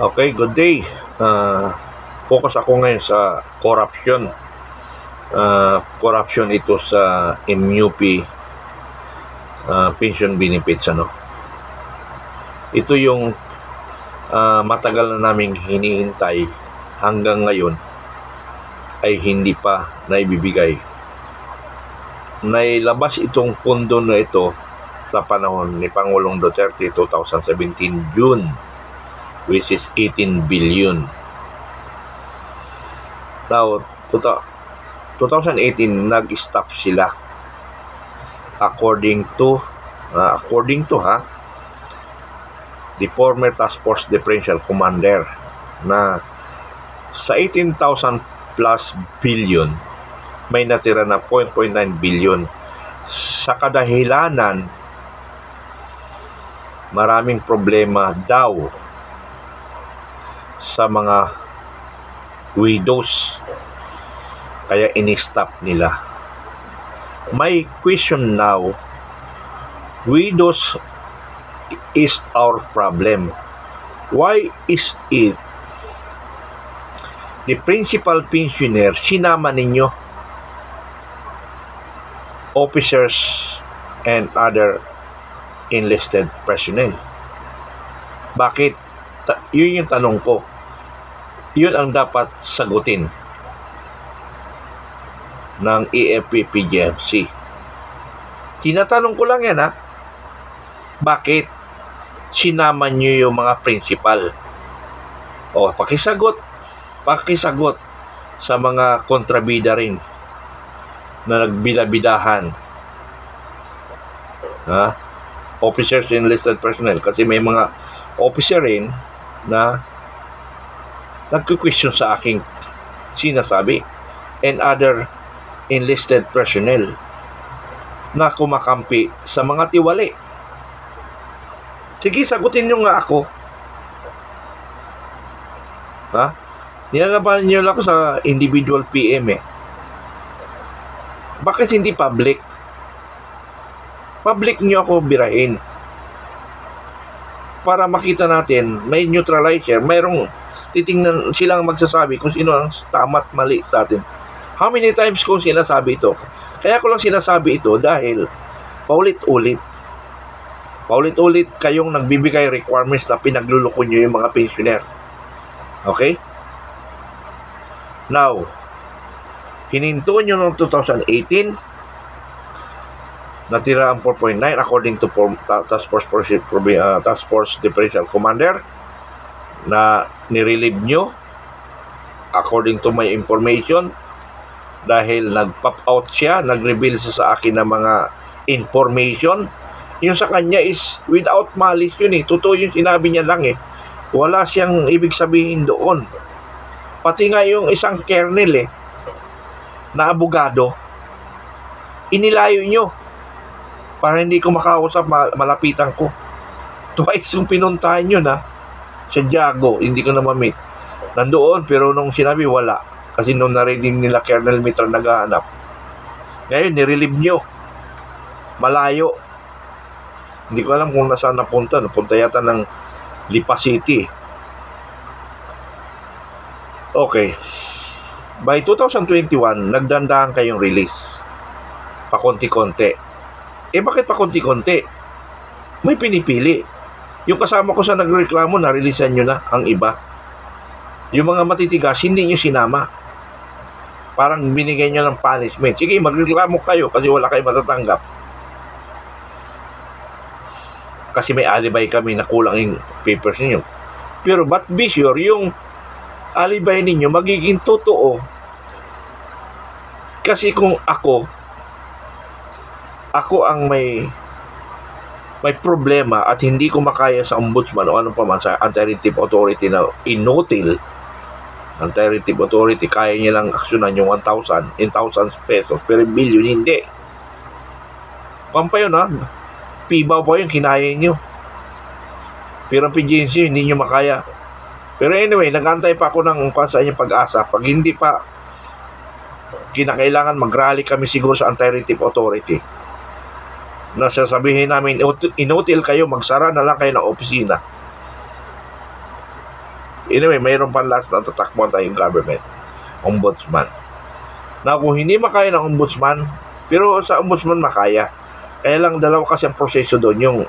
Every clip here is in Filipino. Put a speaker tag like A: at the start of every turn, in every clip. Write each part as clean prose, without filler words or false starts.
A: Okay, good day. Focus ako ngayon sa corruption. Corruption ito sa MUP pension benefits. Ito yung matagal na naming hinihintay hanggang ngayon ay hindi pa naibibigay. Nailabas itong pondo na ito sa panahon ni Pangulong Duterte 2017 June, which is 18 billion. Now, 2018 nag-stop sila according to the former Task Force Differential Commander na sa 18,000 plus billion may natira na 0.9 billion sa kadahilanan maraming problema daw sa mga widows, kaya in-stop nila. My question now, widows is our problem. Why is it the principal pensioner sinama ninyo, officers and other enlisted personnel? Bakit? Yun yung tanong ko. Yun ang dapat sagutin ng AFP-PGMC. Tinatanong ko lang yan, ha? Bakit sinama nyo yung mga principal? O, pakisagot sa mga kontrabida rin na nagbidabidahan. Officers and enlisted personnel. Kasi may mga officer rin na nagku-question sa aking sinasabi, and other enlisted personnel na kumakampi sa mga tiwali. Sige, sagutin nyo nga ako. Nilalaban nyo lang ako sa individual PM . Bakit hindi public? Public nyo ako birahin para makita natin, may neutralizer, mayroong titingnan silang magsasabi kung sino ang tama at mali sa atin. How many times kong sinasabi ito? Kaya ko lang sinasabi ito dahil paulit-ulit kayong nagbibigay requirements na pinagluloko nyo yung mga pensioner. Okay? Now, hininto nyo noong 2018, natira ang 4.9 according to Task Force Differential Commander na nirelieve nyo according to my information dahil nag-pop out siya, nag-reveal siya sa akin ng mga information. Yung sa kanya is without malice yun . Totoo yung sinabi niya lang . Wala siyang ibig sabihin doon. Pati nga yung isang kernel na abogado, inilayo nyo para hindi ko makausap, malapitan ko. Twice yung pinuntahan yun sa Diago, hindi ko na ma-meet. Nandoon, pero nung sinabi, wala. Kasi nung narinig nila Colonel Mitra naghahanap. Ngayon, nirelieve nyo. Malayo. Hindi ko alam kung nasaan napunta. Napunta yata ng Lipa City. Okay. By 2021, nagdandahan kayong release. Pakonti-konti. Bakit pakonti-konti? May pinipili. Yung kasama ko sa nagreklamo, na-releasean nyo na ang iba. Yung mga matitigas, hindi nyo sinama. Parang binigay nyo ng punishment. Sige, magreklamo kayo kasi wala kayo matatanggap. Kasi may alibay kami na kulang yung papers ninyo. Pero but be sure, yung alibay ninyo magiging totoo. Kasi kung ako ang may problema at hindi ko makaya sa ombudsman o anong pa man sa anti-retrieve authority na inutil, anti-retrieve authority, kaya niya lang aksyonan yung 1,000 in thousands pesos per billion, hindi. Pampa yun pibaw po yung kinaya nyo. Pero ang PGNC, hindi nyo makaya. Pero anyway, nag-antay pa ako ng sa inyong pag-asa. Pag hindi pa kinakailangan, mag-rally kami siguro sa anti-retrieve authority. Na sasabihin namin, inutil kayo, magsara na lang kayo ng opisina. Anyway, mayroon pa last na tatakbuhan tayong government. Ombudsman. Na kung hindi makaya ng ombudsman, pero sa ombudsman makaya. Kaya lang dalawa kasi ang proseso doon.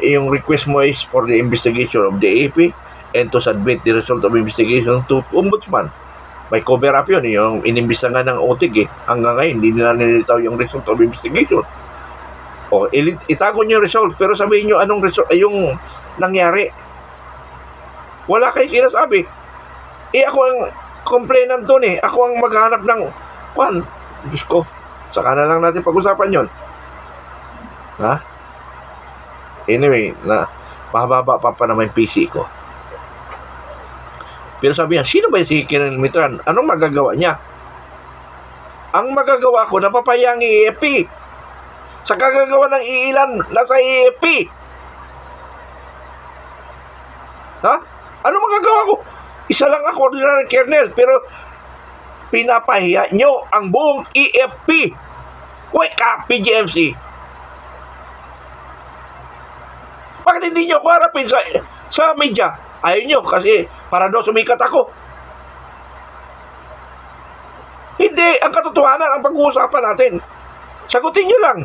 A: Yung request mo is for the investigation of the AP and to submit the result of investigation to ombudsman. May cover up yun. Yung inimbista nga ng OTIG hanggang ngayon, hindi nila nilitaw yung result of investigation. O, itago nyo yung result, pero sabihin nyo anong result, yung nangyari. Wala kayo sinasabi. Ako ang complainant doon Ako ang maghanap ng Diyos ko, saka na lang natin pag-usapan yon. Ha? Anyway, mahaba pa naman yung PC ko. Pero sabi niya, sino ba si Kiran Mitran? Anong magagawa niya? Ang magagawa ko, napapaya ang EFP. Sa kagagawa ng iilan, nasa EFP. Ha? Ano magagawa ko? Isa lang ako, ordinary kernel, pero pinapahiya nyo ang buong EFP. Wake up, PGMC. Bakit hindi nyo ko harapin sa media? Ayaw nyo, kasi para daw sumikat ako. Hindi, ang katotohanan ang pag-uusapan natin. Sagutin nyo lang.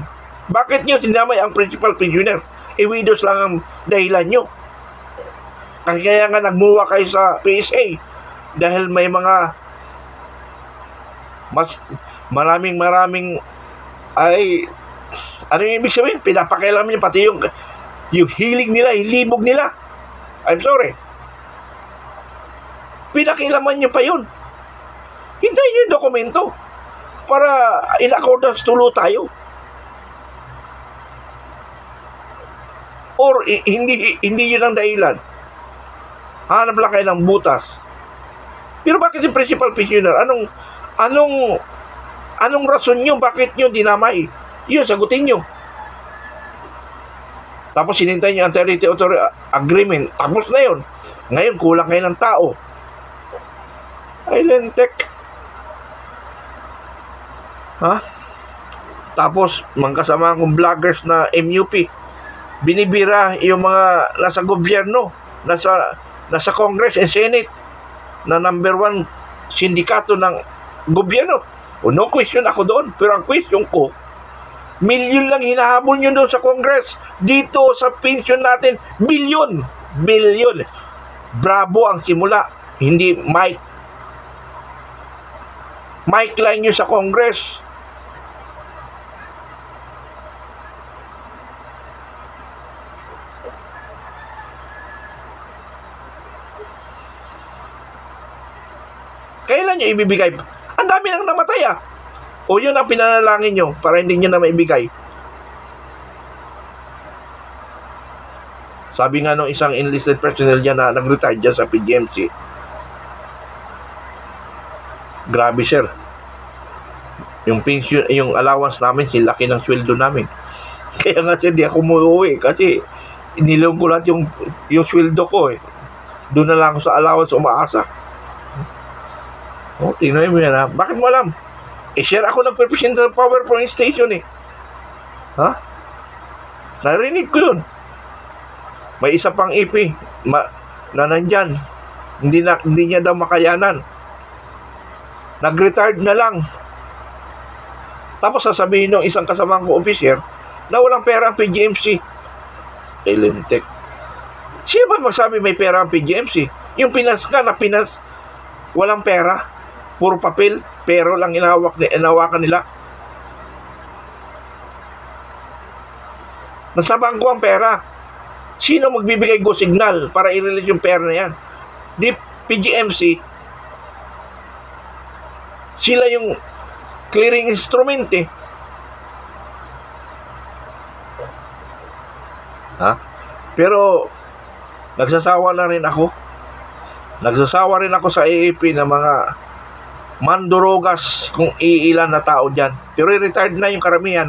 A: Bakit nyo sinamay ang principal pensioner? Widows lang ang dahilan nyo. Kasi kaya nga nagmuwa kayo sa PSA dahil may mga maraming ay ano yung ibig sabihin? Pinapakailan nyo pati yung hiling nila, hilibog nila. I'm sorry. Pinakilaman nyo pa yun. Hintayin nyo yung dokumento para in accordance tulo tayo. Or hindi yun ang dahilan. Hanap lang kayo ng butas. Pero bakit yung principal pensioner? Anong rason nyo? Bakit nyo dinamay? Yun, sagutin nyo. Tapos sinintay nyo ang territory agreement. Tapos na yun. Ngayon, kulang kayo ng tao. Island Tech. Ha? Tapos, mga kasama kong vloggers na MUP. Binibira yung mga nasa gobyerno. Nasa Congress and Senate na number 1 sindikato ng gobyerno. No question ako doon. Pero ang question ko, milyon lang hinahabol nyo doon sa Congress. Dito sa pension natin, bilyon. Bravo ang simula. Hindi Mike lang nyo sa Congress. Kailan nyo ibibigay? Ang dami nang namatay O yun ang pinanalangin nyo para hindi nyo na maibigay. Sabi nga nung isang enlisted personnel dyan na nag-retire dyan sa PGMC, grabe sir, yung pension, yung allowance namin, silaki ng sweldo namin. Kaya nga sir, di ako umuwi kasi inilong ko lahat yung sweldo ko Doon na lang ako sa allowance umaasa. Tingnan mo yan Bakit mo alam? Share ako ng Perpetual PowerPoint station Ha? Narinig ko yun. May isa pang EP na nandyan. Hindi niya daw makayanan. Nag-retired na lang. Tapos sasabihin ng isang kasamang ko officer na walang pera ang PGMC. Island Tech. Sino ba magsabi may pera ang PGMC? Yung Pinas walang pera. Puro papel, pero lang inawakan nila. Nasa bangko ang pera. Sino magbibigay go signal para i-release yung pera na yan? Di PGMC, sila yung clearing instrument Ha? Pero nagsasawa na rin ako. Nagsasawa rin ako sa AAP na mga mandurugas kung iilan na tao dyan. Pero retired na yung karamihan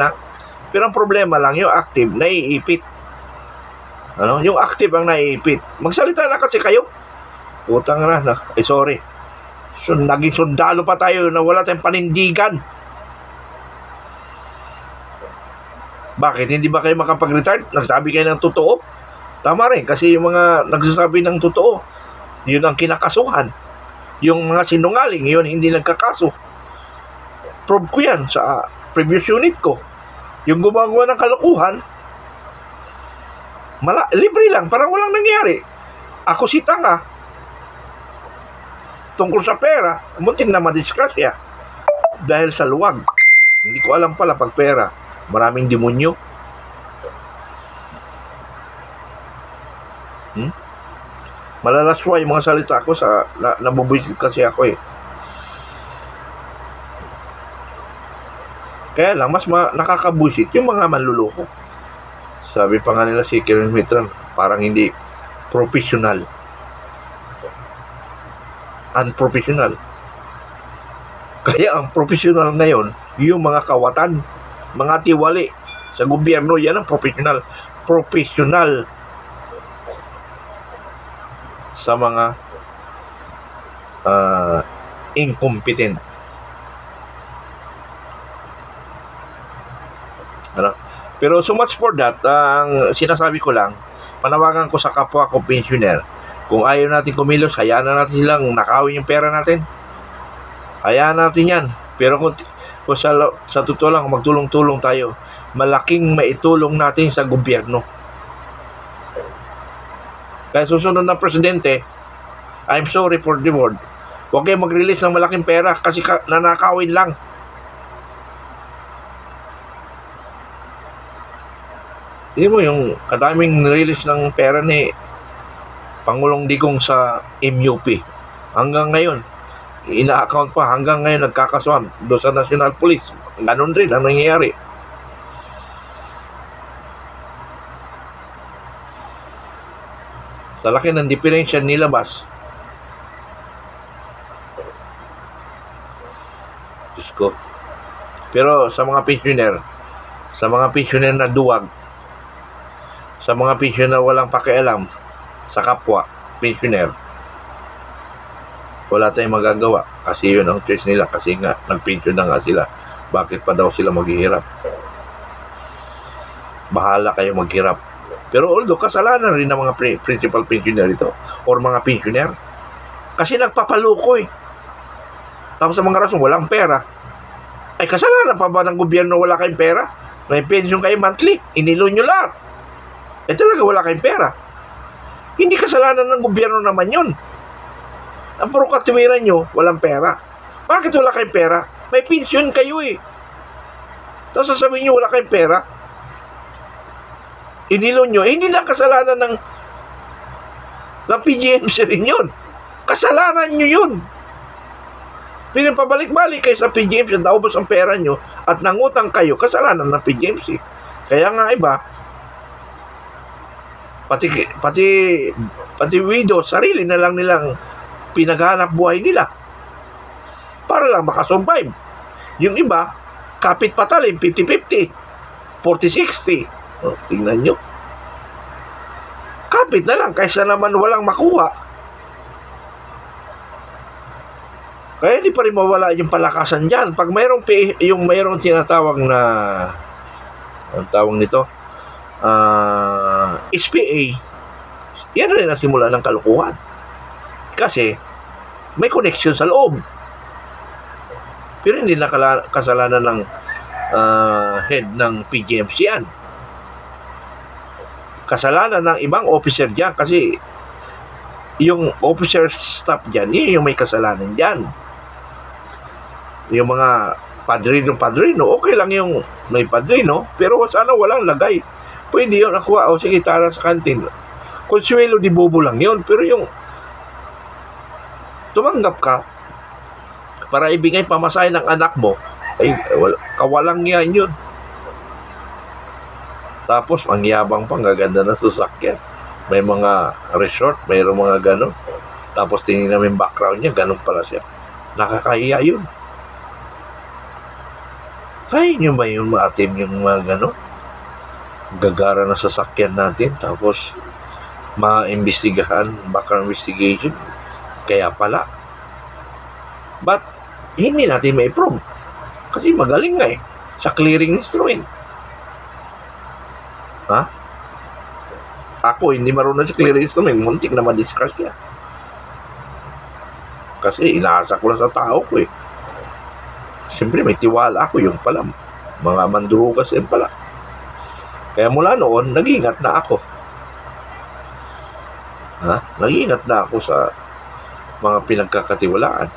A: Pero ang problema lang, yung active, naiipit. Yung active ang naiipit. Magsalita na kasi kayo. Utang na. Sorry. So, naging sundalo pa tayo na wala tayong panindigan. Bakit? Hindi ba kayo makapag-retire? Nagsabi kayo ng totoo? Tama rin, kasi yung mga nagsasabi ng totoo, Yun ang kinakasuhan. Yung mga sinungaling, yun hindi nagkakaso. Prove ko yan sa previous unit ko. Yung gumagawa ng kalokohan, libre lang, parang walang nangyari. Ako si tanga. Tungkol sa pera, muntik na madisgrasya. Dahil sa luwag. Hindi ko alam pala pag pera, maraming demonyo. Malalaswa yung mga salita ko sa nabubuisit kasi ako eh. Kaya lang, mas nakakabuisit yung mga manluloko. Sabi pa nga nila si Kevin Mitran, parang hindi professional. Unprofessional. Kaya ang professional ngayon, yung mga kawatan, mga tiwali sa gobyerno, yan ang professional. Professional sa mga incompetent. Ano? Pero so much for that, ang sinasabi ko lang, panawagan ko sa kapwa ko pensioner, kung ayaw natin kumilos, hayaan na natin silang nakawin yung pera natin. Hayaan natin yan. Pero kung sa totoo lang, magtulong-tulong tayo, malaking maitulong natin sa gobyerno. Kaya susunod na presidente, I'm sorry for the word, huwag kayo mag-release ng malaking pera kasi nanakawin lang. Hindi mo yung kadaming release ng pera ni Pangulong Digong sa MUP. Hanggang ngayon, ina-account pa, hanggang ngayon nagkakasuhan doon sa National Police. Ganon rin ang nangyayari. Sa laki ng diferensya nilabas, Diyos ko. Pero sa mga pensioner na duwag, sa mga pensioner na walang pakialam sa kapwa pensioner, wala tayong magagawa kasi yun ang choice nila, kasi nga nag-pension na nga sila. Bakit pa daw sila maghihirap? Bahala kayo maghirap. Pero although kasalanan rin ng mga principal pensioner ito or mga pensioner kasi nagpapaluko eh. Tapos sa mga rason walang pera, ay kasalanan pa ba ng gobyerno wala kayong pera? May pension kayo monthly, inilo nyo lahat. Eh talaga wala kayong pera. Hindi kasalanan ng gobyerno naman yun. Ang puro katiwiran nyo, walang pera. Bakit wala kayong pera? May pension kayo eh. Tapos sasabihin nyo wala kayong pera, inilo nyo, hindi na kasalanan ng PGMC rin yun. Kasalanan nyo yun. Pinapabalik-balik kayo sa PGMC, naubos ang pera nyo at nangutang kayo, kasalanan ng PGMC. Kaya nga iba, pati widow, sarili na lang nilang pinaghanap buhay nila para lang makasurvive. Yung iba, kapit patalim, 50-50, 40-60. Tingnan nyo. Kapit na lang kaysa naman walang makuha. Kaya di pa rin mawala yung palakasan dyan. Pag mayroong tinatawag na ang tawag nito SPA, yan rin ang simula ng kalukuhan. Kasi may connection sa loob. Pero hindi na kasalanan ng head ng PGMC yan. Kasalanan ng ibang officer dyan kasi yung officer staff dyan, yun yung may kasalanan dyan. Yung mga padrino, okay lang yung may padrino, pero sana walang lagay. Pwede yun, nakuha, sige, tara sa kantin. Consuelo di bobo lang yun, pero yung tumanggap ka para ibigay pamasahe ng anak mo, ay kawalang yan yun. Tapos, ang yabang pang gaganda na sasakyan. May mga resort, mayroong mga gano'n. Tapos, tingin namin background niya, gano'n pala siya. Nakakahiya yun. Kaya nyo ba yun, maatim yung mga gano'n? Gagara na sasakyan natin, tapos, maimbestigahan, background investigation. Kaya pala. But, hindi natin ma-prove. Kasi magaling nga eh, sa clearing instrument. Ha? Ako, hindi marunong sa clearing instrument. Muntik na ma-discuss niya. Kasi inaasa ko lang sa tao ko eh. Siyempre may tiwala ako, yung pala mga mandurugas din pala. Kaya mula noon, nag-ingat na ako. Nag-ingat na ako sa mga pinagkakatiwalaan.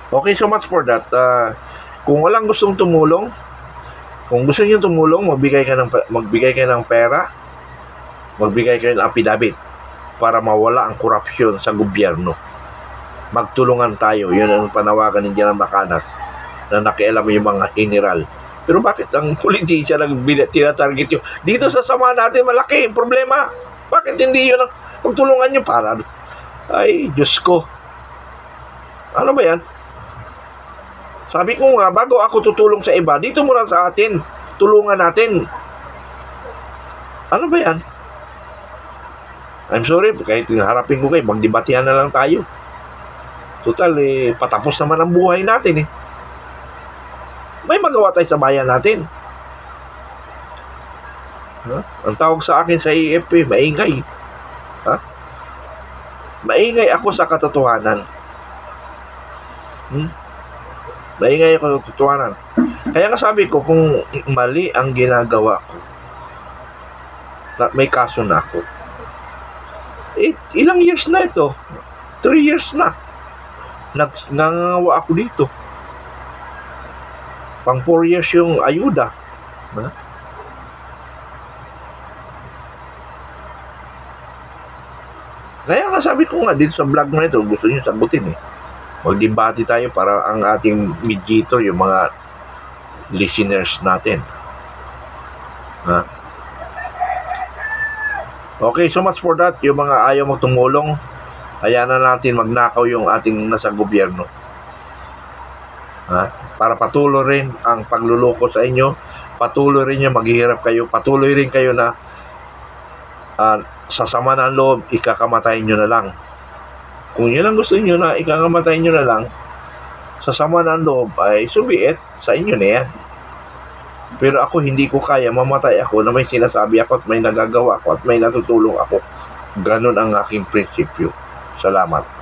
A: Okay, so much for that. Kung walang gustong tumulong, kung gusto niyo tumulong, magbigay kayo ng pera, magbigay kayo ng affidavit para mawala ang korupsyon sa gobyerno. Magtulungan tayo. Yun ang panawagan ni General Macanas na nakialam yung mga general. Pero bakit ang politisya lang tinatarget yun? Dito sa sama natin, malaki ang problema. Bakit hindi yun ang pagtulungan nyo para? Ay, Diyos ko. Ano ba yan? Sabi ko nga, bago ako tutulong sa iba, dito muna sa atin. Tulungan natin. Ano ba yan? I'm sorry, kahit harapin ko kayo, magdebatihan na lang tayo. Total, patapos naman ang buhay natin eh. May magawa tayo sa bayan natin. Ang tawag sa akin sa AFP, maingay. Maingay ako sa katotohanan. Maingay ako sa katotohanan. Kaya nga sabi ko, kung mali ang ginagawa ko, may kaso na ako. Ilang years na ito? 3 years na. Nangangawa ako dito. Pang 4 years yung ayuda. Kaya nga sabi ko nga dito sa vlog na ito, gusto nyo sagutin eh. Magdebate tayo para ang ating mediator, yung mga listeners natin. Okay, so much for that. Yung mga ayaw magtumulong, hayaan na natin magnakaw yung ating nasa gobyerno. Para patuloy rin ang pagluloko sa inyo, patuloy rin yung maghihirap kayo, patuloy rin kayo na sa sama ng loob, ikakamatayin nyo na lang. Kung yun ang gusto nyo na ikakamatayin nyo na lang, sa sama ng loob ay subiit, sa inyo na yan. Pero ako hindi ko kaya, mamatay ako na may sinasabi ako at may nagagawa ako at may natutulong ako. Ganon ang aking prinsipyo. Salamat.